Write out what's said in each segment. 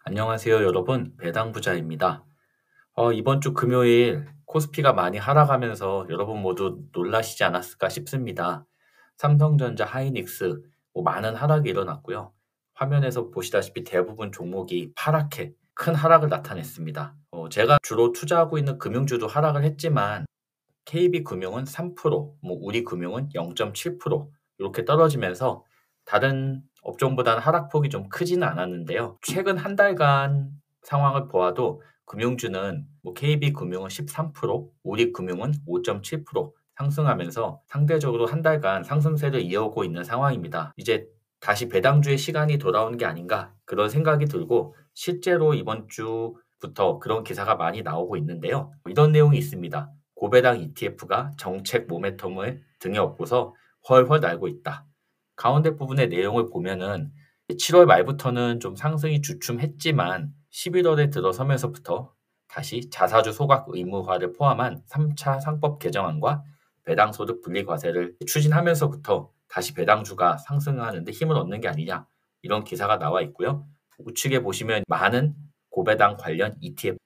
안녕하세요, 여러분. 배당부자입니다. 이번 주 금요일 코스피가 많이 하락하면서 여러분 모두 놀라시지 않았을까 싶습니다. 삼성전자, 하이닉스, 많은 하락이 일어났고요. 화면에서 보시다시피 대부분 종목이 파랗게 큰 하락을 나타냈습니다. 제가 주로 투자하고 있는 금융주도 하락을 했지만 KB금융은 3%, 우리금융은 0.7% 이렇게 떨어지면서 다른 업종보다는 하락폭이 좀 크지는 않았는데요. 최근 한 달간 상황을 보아도 금융주는 KB금융은 13%, 우리금융은 5.7% 상승하면서 상대적으로 한 달간 상승세를 이어오고 있는 상황입니다. 이제 다시 배당주의 시간이 돌아오는 게 아닌가 그런 생각이 들고 실제로 이번 주부터 그런 기사가 많이 나오고 있는데요. 이런 내용이 있습니다. 고배당 ETF가 정책 모멘텀을 등에 업고서 훨훨 날고 있다. 가운데 부분의 내용을 보면은 7월 말부터는 좀 상승이 주춤했지만 11월에 들어서면서부터 다시 자사주 소각 의무화를 포함한 3차 상법 개정안과 배당소득 분리과세를 추진하면서부터 다시 배당주가 상승하는 데 힘을 얻는 게 아니냐 이런 기사가 나와 있고요. 우측에 보시면 많은 고배당 관련 ETF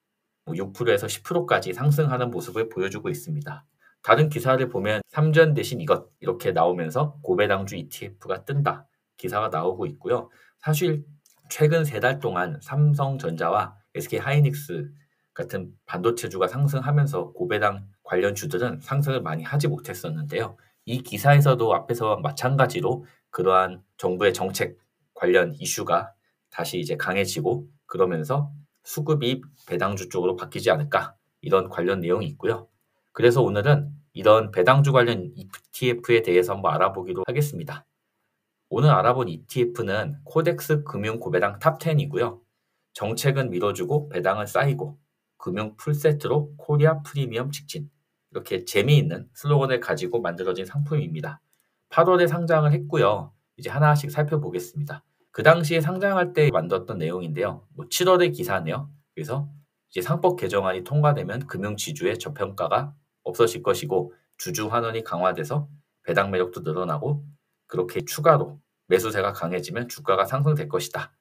6%에서 10%까지 상승하는 모습을 보여주고 있습니다. 다른 기사를 보면 삼전 대신 이것 이렇게 나오면서 고배당주 ETF가 뜬다 기사가 나오고 있고요. 사실 최근 3달 동안 삼성전자와 SK하이닉스 같은 반도체주가 상승하면서 고배당 관련 주들은 상승을 많이 하지 못했었는데요. 이 기사에서도 앞에서 마찬가지로 그러한 정부의 정책 관련 이슈가 다시 이제 강해지고 그러면서 수급이 배당주 쪽으로 바뀌지 않을까 이런 관련 내용이 있고요. 그래서 오늘은 이런 배당주 관련 ETF에 대해서 한번 알아보기로 하겠습니다. 오늘 알아본 ETF는 코덱스 금융 고배당 탑10이고요. 정책은 밀어주고 배당은 쌓이고 금융 풀세트로 코리아 프리미엄 직진 이렇게 재미있는 슬로건을 가지고 만들어진 상품입니다. 8월에 상장을 했고요. 이제 하나씩 살펴보겠습니다. 그 당시에 상장할 때 만들었던 내용인데요. 7월의 기사네요. 그래서 이제 상법 개정안이 통과되면 금융 지주의 저평가가 없어질 것이고 주주 환원이 강화돼서 배당 매력도 늘어나고 그렇게 추가로 매수세가 강해지면 주가가 상승될 것이다.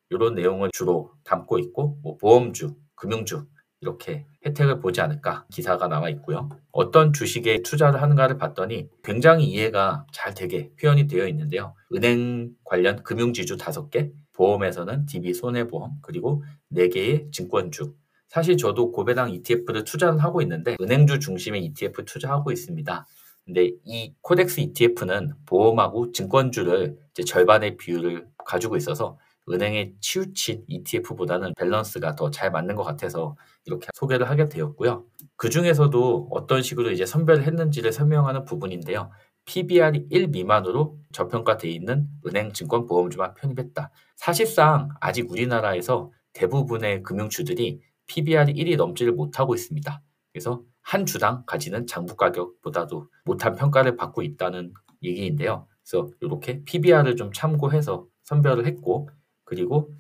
이런 내용을 주로 담고 있고 보험주, 금융주 이렇게 혜택을 보지 않을까 기사가 나와 있고요. 어떤 주식에 투자를 하는가를 봤더니 굉장히 이해가 잘 되게 표현이 되어 있는데요. 은행 관련 금융지주 5개, 보험에서는 DB손해보험, 그리고 4개의 증권주. 사실 저도 고배당 ETF를 투자를 하고 있는데 은행주 중심의 ETF 투자하고 있습니다. 근데 이 코덱스 ETF는 보험하고 증권주를 이제 절반의 비율을 가지고 있어서 은행에 치우친 ETF보다는 밸런스가 더 잘 맞는 것 같아서 이렇게 소개를 하게 되었고요. 그 중에서도 어떤 식으로 이제 선별을 했는지를 설명하는 부분인데요. PBR이 1 미만으로 저평가되어 있는 은행, 증권, 보험주만 편입했다. 사실상 아직 우리나라에서 대부분의 금융주들이 PBR이 1이 넘지를 못하고 있습니다. 그래서 한 주당 가지는 장부 가격보다도 못한 평가를 받고 있다는 얘기인데요. 그래서 이렇게 PBR을 좀 참고해서 선별을 했고 그리고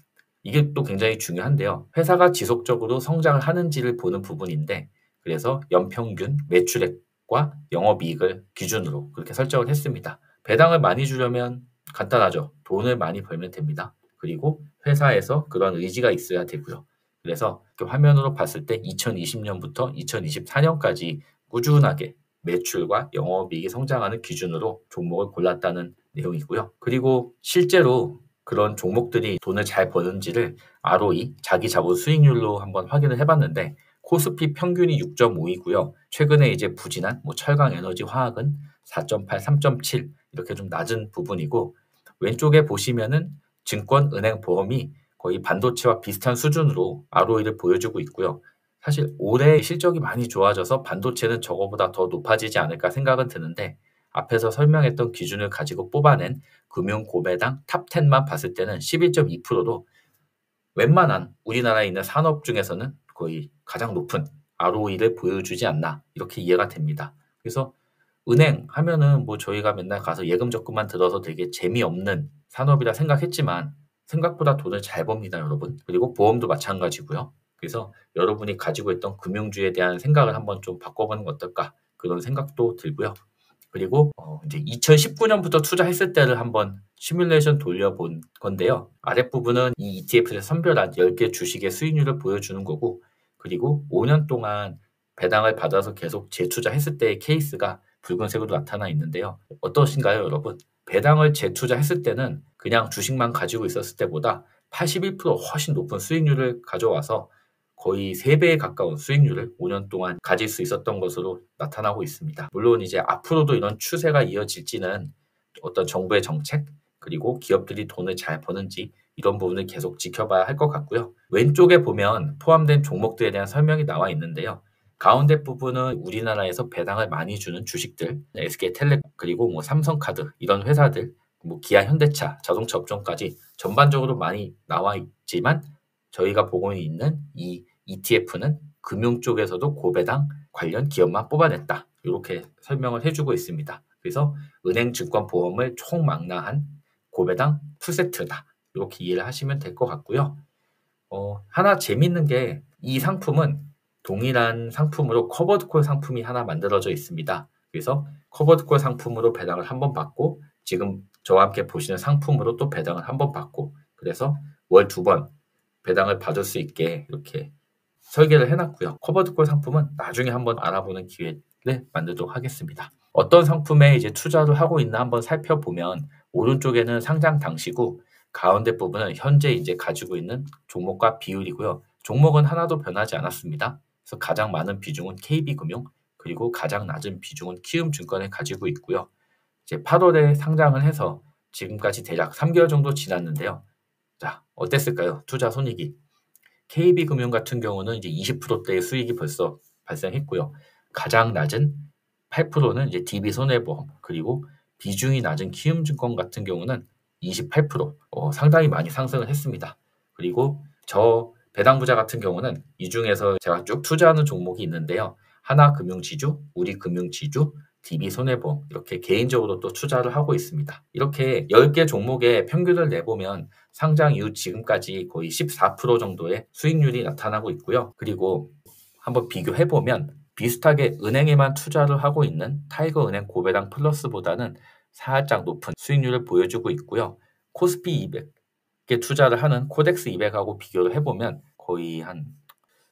이게 또 굉장히 중요한데요. 회사가 지속적으로 성장을 하는지를 보는 부분인데 그래서 연평균 매출액과 영업이익을 기준으로 그렇게 설정을 했습니다. 배당을 많이 주려면 간단하죠. 돈을 많이 벌면 됩니다. 그리고 회사에서 그런 의지가 있어야 되고요. 그래서 화면으로 봤을 때 2020년부터 2024년까지 꾸준하게 매출과 영업이익이 성장하는 기준으로 종목을 골랐다는 내용이고요. 그리고 실제로 그런 종목들이 돈을 잘 버는지를 ROE, 자기 자본 수익률로 한번 확인을 해봤는데 코스피 평균이 6.5이고요. 최근에 이제 부진한 철강, 에너지, 화학은 4.8, 3.7 이렇게 좀 낮은 부분이고 왼쪽에 보시면은 증권, 은행, 보험이 거의 반도체와 비슷한 수준으로 ROE를 보여주고 있고요. 사실 올해 실적이 많이 좋아져서 반도체는 저거보다 더 높아지지 않을까 생각은 드는데 앞에서 설명했던 기준을 가지고 뽑아낸 금융 고배당 탑10만 봤을 때는 11.2%로 웬만한 우리나라에 있는 산업 중에서는 거의 가장 높은 ROE를 보여주지 않나 이렇게 이해가 됩니다. 그래서 은행 하면은 저희가 맨날 가서 예금 적금만 들어서 되게 재미없는 산업이라 생각했지만 생각보다 돈을 잘 법니다, 여러분. 그리고 보험도 마찬가지고요. 그래서 여러분이 가지고 있던 금융주에 대한 생각을 한번 좀 바꿔보는 건 어떨까 그런 생각도 들고요. 그리고 이제 2019년부터 투자했을 때를 한번 시뮬레이션 돌려본 건데요. 아랫부분은 이 ETF에서 선별한 10개 주식의 수익률을 보여주는 거고, 그리고 5년 동안 배당을 받아서 계속 재투자했을 때의 케이스가 붉은색으로 나타나 있는데요. 어떠신가요, 여러분? 배당을 재투자했을 때는 그냥 주식만 가지고 있었을 때보다 81% 훨씬 높은 수익률을 가져와서 거의 3배에 가까운 수익률을 5년 동안 가질 수 있었던 것으로 나타나고 있습니다. 물론 이제 앞으로도 이런 추세가 이어질지는 어떤 정부의 정책, 그리고 기업들이 돈을 잘 버는지 이런 부분을 계속 지켜봐야 할 것 같고요. 왼쪽에 보면 포함된 종목들에 대한 설명이 나와 있는데요. 가운데 부분은 우리나라에서 배당을 많이 주는 주식들, SK텔레콤, 그리고 뭐 삼성카드 이런 회사들, 뭐 기아 현대차, 자동차 업종까지 전반적으로 많이 나와 있지만 저희가 보고 있는 이 ETF는 금융 쪽에서도 고배당 관련 기업만 뽑아냈다. 이렇게 설명을 해주고 있습니다. 그래서 은행, 증권, 보험을 총망라한 고배당 풀세트다. 이렇게 이해를 하시면 될 것 같고요. 하나 재밌는 게 이 상품은 동일한 상품으로 커버드콜 상품이 하나 만들어져 있습니다. 그래서 커버드콜 상품으로 배당을 한번 받고 지금 저와 함께 보시는 상품으로 또 배당을 한번 받고 그래서 월 2번 배당을 받을 수 있게 이렇게 설계를 해놨고요. 커버드콜 상품은 나중에 한번 알아보는 기회를 만들도록 하겠습니다. 어떤 상품에 이제 투자를 하고 있나 한번 살펴보면 오른쪽에는 상장 당시고 가운데 부분은 현재 이제 가지고 있는 종목과 비율이고요. 종목은 하나도 변하지 않았습니다. 그래서 가장 많은 비중은 KB금융, 그리고 가장 낮은 비중은 키움증권에 가지고 있고요. 이제 8월에 상장을 해서 지금까지 대략 3개월 정도 지났는데요. 자, 어땠을까요? 투자 손익이. KB금융 같은 경우는 이제 20%대의 수익이 벌써 발생했고요. 가장 낮은 8%는 이제 DB손해보험, 그리고 비중이 낮은 키움증권 같은 경우는 28%, 상당히 많이 상승을 했습니다. 그리고 저 배당부자 같은 경우는 이 중에서 제가 쭉 투자하는 종목이 있는데요. 하나금융지주, 우리금융지주, DB손해보험 이렇게 개인적으로 또 투자를 하고 있습니다. 이렇게 10개 종목의 평균을 내보면 상장 이후 지금까지 거의 14% 정도의 수익률이 나타나고 있고요. 그리고 한번 비교해보면 비슷하게 은행에만 투자를 하고 있는 타이거은행 고배당 플러스보다는 살짝 높은 수익률을 보여주고 있고요. 코스피 200에 투자를 하는 코덱스 200하고 비교를 해보면 거의 한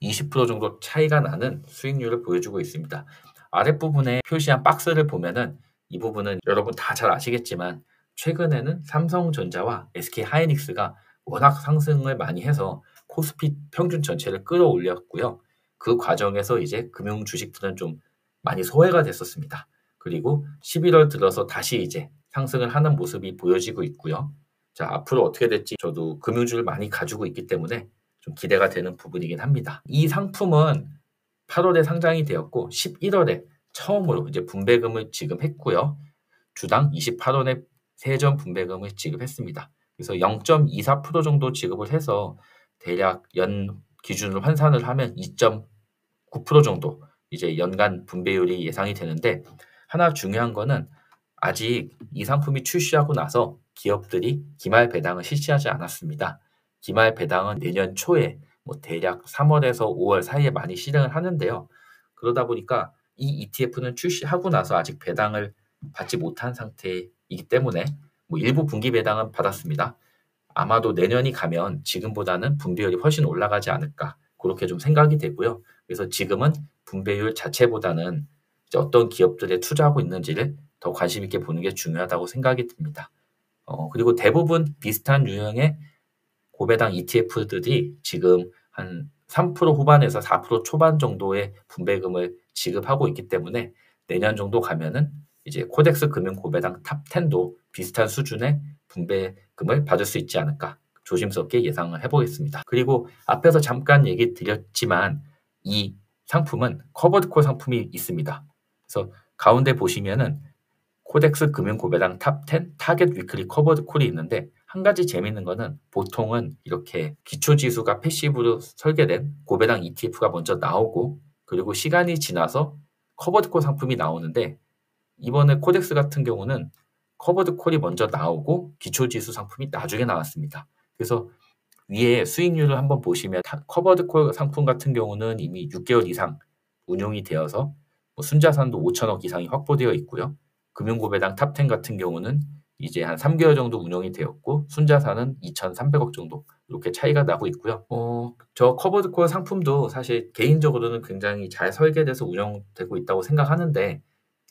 20% 정도 차이가 나는 수익률을 보여주고 있습니다. 아랫부분에 표시한 박스를 보면은 이 부분은 여러분 다 잘 아시겠지만 최근에는 삼성전자와 SK하이닉스가 워낙 상승을 많이 해서 코스피 평균 전체를 끌어올렸고요. 그 과정에서 이제 금융 주식들은 좀 많이 소외가 됐었습니다. 그리고 11월 들어서 다시 이제 상승을 하는 모습이 보여지고 있고요. 자, 앞으로 어떻게 될지 저도 금융주를 많이 가지고 있기 때문에 좀 기대가 되는 부분이긴 합니다. 이 상품은 8월에 상장이 되었고 11월에 처음으로 이제 분배금을 지급했고요. 주당 28원의 세전 분배금을 지급했습니다. 그래서 0.24% 정도 지급을 해서 대략 연 기준으로 환산을 하면 2.9% 정도 이제 연간 분배율이 예상이 되는데 하나 중요한 거는 아직 이 상품이 출시하고 나서 기업들이 기말 배당을 실시하지 않았습니다. 기말 배당은 내년 초에 뭐 대략 3월에서 5월 사이에 많이 실행을 하는데요. 그러다 보니까 이 ETF는 출시하고 나서 아직 배당을 받지 못한 상태이기 때문에 뭐 일부 분기 배당은 받았습니다. 아마도 내년이 가면 지금보다는 분배율이 훨씬 올라가지 않을까 그렇게 좀 생각이 되고요. 그래서 지금은 분배율 자체보다는 이제 어떤 기업들에 투자하고 있는지를 더 관심 있게 보는 게 중요하다고 생각이 듭니다. 그리고 대부분 비슷한 유형의 고배당 ETF들이 지금 한 3% 후반에서 4% 초반 정도의 분배금을 지급하고 있기 때문에 내년 정도 가면은 이제 코덱스 금융 고배당 탑 10도 비슷한 수준의 분배금을 받을 수 있지 않을까 조심스럽게 예상을 해보겠습니다. 그리고 앞에서 잠깐 얘기 드렸지만 이 상품은 커버드콜 상품이 있습니다. 그래서 가운데 보시면은 코덱스 금융 고배당 탑 10 타겟 위클리 커버드 콜이 있는데 한 가지 재밌는 거는 보통은 이렇게 기초 지수가 패시브로 설계된 고배당 ETF가 먼저 나오고 그리고 시간이 지나서 커버드 콜 상품이 나오는데 이번에 코덱스 같은 경우는 커버드 콜이 먼저 나오고 기초 지수 상품이 나중에 나왔습니다. 그래서 위에 수익률을 한번 보시면 커버드 콜 상품 같은 경우는 이미 6개월 이상 운용이 되어서 순자산도 5천억 이상이 확보되어 있고요. 금융고배당 탑10 같은 경우는 이제 한 3개월 정도 운영이 되었고 순자산은 2,300억 정도 이렇게 차이가 나고 있고요. 저 커버드콜 상품도 사실 개인적으로는 굉장히 잘 설계돼서 운영되고 있다고 생각하는데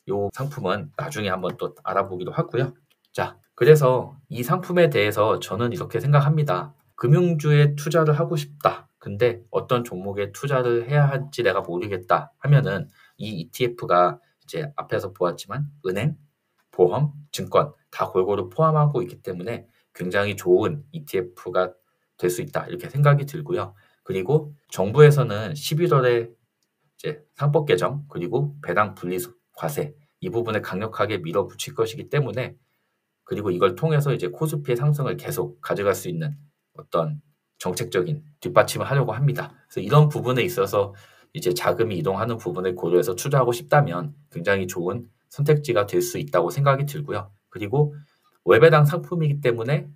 이 상품은 나중에 한번 또 알아보기로 하고요. 자, 그래서 이 상품에 대해서 저는 이렇게 생각합니다. 금융주에 투자를 하고 싶다. 근데 어떤 종목에 투자를 해야 할지 내가 모르겠다 하면은 이 ETF가 이제 앞에서 보았지만 은행, 보험, 증권 다 골고루 포함하고 있기 때문에 굉장히 좋은 ETF가 될 수 있다 이렇게 생각이 들고요. 그리고 정부에서는 11월에 이제 상법 개정 그리고 배당 분리 과세 이 부분에 강력하게 밀어붙일 것이기 때문에 그리고 이걸 통해서 이제 코스피의 상승을 계속 가져갈 수 있는 어떤 정책적인 뒷받침을 하려고 합니다. 그래서 이런 부분에 있어서 이제 자금이 이동하는 부분을 고려해서 투자하고 싶다면 굉장히 좋은 선택지가 될 수 있다고 생각이 들고요. 그리고 월배당 상품이기 때문에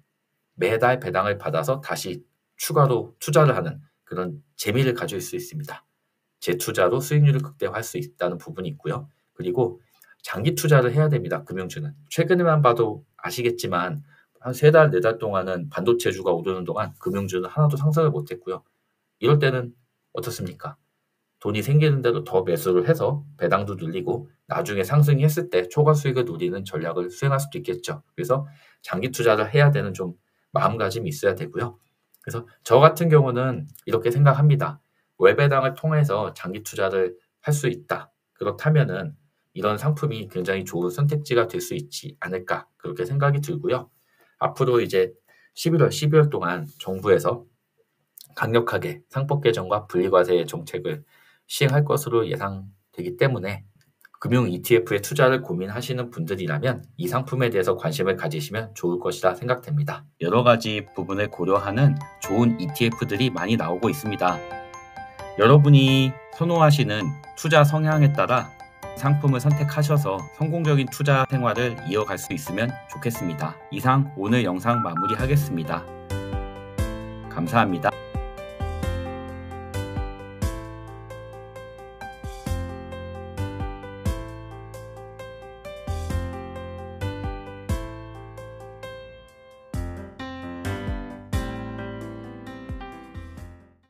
매달 배당을 받아서 다시 추가로 투자를 하는 그런 재미를 가질 수 있습니다. 재투자로 수익률을 극대화할 수 있다는 부분이 있고요. 그리고 장기 투자를 해야 됩니다. 금융주는. 최근에만 봐도 아시겠지만 한 3달, 4달 동안은 반도체주가 오르는 동안 금융주는 하나도 상승을 못했고요. 이럴 때는 어떻습니까? 돈이 생기는 대로 더 매수를 해서 배당도 늘리고 나중에 상승이 했을 때 초과 수익을 노리는 전략을 수행할 수도 있겠죠. 그래서 장기 투자를 해야 되는 좀 마음가짐이 있어야 되고요. 그래서 저 같은 경우는 이렇게 생각합니다. 월배당을 통해서 장기 투자를 할 수 있다. 그렇다면은 이런 상품이 굉장히 좋은 선택지가 될 수 있지 않을까 그렇게 생각이 들고요. 앞으로 이제 11월, 12월 동안 정부에서 강력하게 상법 개정과 분리과세 정책을 시행할 것으로 예상되기 때문에 금융 ETF에 투자를 고민하시는 분들이라면 이 상품에 대해서 관심을 가지시면 좋을 것이라 생각됩니다. 여러 가지 부분을 고려하는 좋은 ETF들이 많이 나오고 있습니다. 여러분이 선호하시는 투자 성향에 따라 상품을 선택하셔서 성공적인 투자 생활을 이어갈 수 있으면 좋겠습니다. 이상 오늘 영상 마무리하겠습니다. 감사합니다.